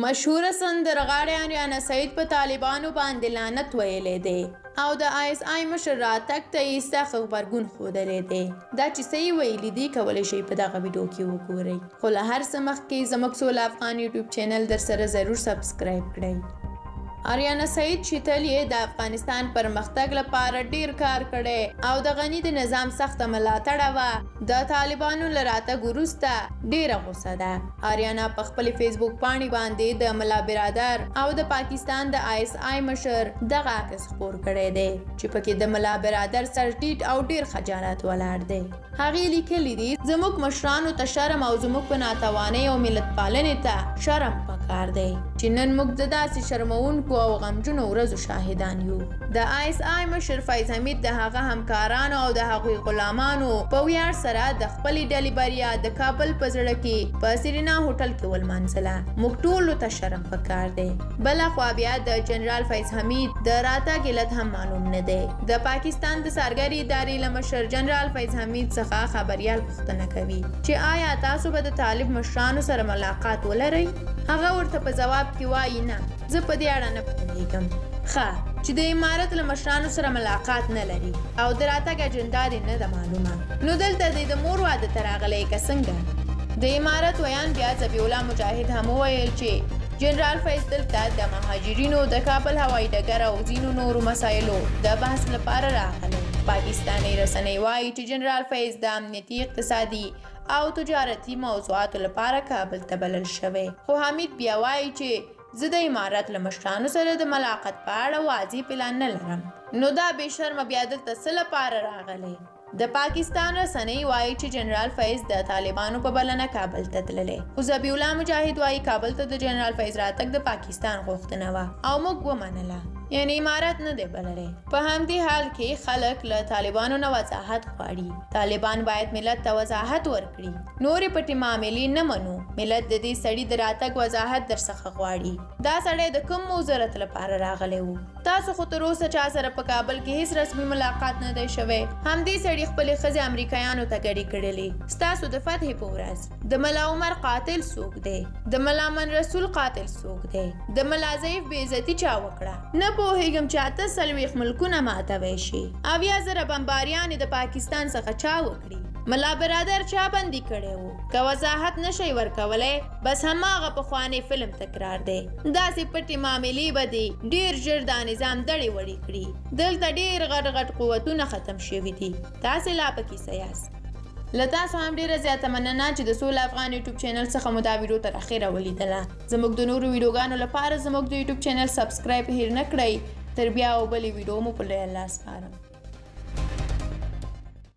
مشهوره سندرغاړې آریانا سعید په طالبانو باندې لعنت ویلی دی او د ISI مشر راتګ ته یې سخت غبرګون ښودلی دی. دا چې څه یې ویلي دي کولی شئ په دغه ویډیو کې وګورئ. خو له هر څه مخکې زموږ سوله افغان یوټیوب چینل در سره ضرور سبسکرایب کړئ. آریانا سعید چې تل یې د افغانستان پرمختګ لپاره ډیر کار کړی او د غني د نظام سخته ملاتړه وه، د طالبانو له راتګ وروسته ډیره غوسه ده. آریانا په خپلې فیسبوک پاڼې باندې د ملا برادر او د پاکستان د ISI مشر دغه عکس خپور کړی دی چې پکې د ملا برادر سر ټیټ او ډیر خجالت ولاړ دی. هغې لیکلي دي زموږ مشرانو ته شرم او زموږ په ناتوانۍ او ملت پالنې ته شرم پکار دی چې نن موږ د داسې شرمونکو او غمجنو ورځو شاهدان یو. د ISI مشر فیض حمید د هغه همکارانو او د هغوی غلامانو په ویاړ سره د خپلې ډلې بریا د کابل په زړه کې په سرینا هوټل کې ولمانځله. موږ ټولو ته شرم پکار دی. بلخوا بیا د جنرال فیض حمید د راتګ علت هم معلوم نه دی. د پاکستان د څارګرې ادارې له مشر جنرال فیض حمید څخه خبریال پوښتنه کوي چې آیا تاسو به د طالب مشرانو سره ملاقات ولرئ؟ هغه ورته په ځواب کې وایي نه، زه په دې اړه نه پوهیږم. ښه چې د امارت له مشرانو سره ملاقات نه لري او د راتګ اجنډا دې نه ده معلومه، نو دلته دی د مور واده ته راغلی که څنګه؟ د امارت ویان بیا ذبیح الله مجاهد هم وویل چې جنرال فیض دلته د مهاجرینو د کابل هوایي ډګر او ځینو نورو مسایلو د بحث لپاره راغلی. پاکستاني رسنۍ وایي چې جنرال فیض د امنیتي، اقتصادي او تجارتي موضوعاتو لپاره کابل ته بلل شوی، خو حمید بیا وایي چې زه د امارت له مشرانو سره د ملاقات په اړه واضح پلان نه لرم. نو دا بې شرمه بیا دلته څه لپاره راغلی؟ د پاکستان رسنۍ وایي چې جنرال فیض د طالبانو په بلنه کابل ته تللی، خو ذبیح الله مجاهد وایي کابل ته د جنرال فیض راتګ د پاکستان غوښتنه وه او موږ ومنله، یعنی امارت نه دی بللی. په همدې حال کې خلک له طالبانو نه وضاحت غواړي. طالبان باید ملت ته وضاحت ورکړي. نورې پټې معاملې نه منو. ملت د دې سړي د راتګ وضاحت درڅخه غواړي. دا سړی د کوم موضوعات لپاره راغلی و؟ تاسو خو تر اوسه چا سره په کابل کې هیڅ رسمي ملاقات نه دی شوی. همدې سړي خپلې ښځې امریکایانو ته ګډې کړلې. ستاسو د فتحې په ورځ د ملا عمر قاتل څوک دی؟ د ملا من رسول قاتل څوک دی؟ د ملا ضعیف بې عزتي چا وکړه؟ نه پوهیږم چې 48 ملکونه ماتوی شي. 80,000 بمباریانې د پاکستان څخه چا وکړي؟ ملا برادر چا بندي کړی و؟ که وضاحت نشئ ورکولی بس هماغه پخوانی فلم تکرار دی. داسې پټې معاملې به دې ډېر ژر دا نظام دړې وړې کړي. دلته ډېر غټ غټ قوتونه ختم شوي دي، تاسې لا پکې څه یاست؟ له تاسو هم ډیره زیاته مننه چې د سوله افغان یوټیوب چینل څخه مو دا ویډیو تر اخره ولیدله. زموږ د نورو ویډیوګانو لپاره زموږ د یوټیوب چینل سبسکرایب هیر نه کړئ. تر بیا او بلې ویډیو مو په لوی الله سپارم.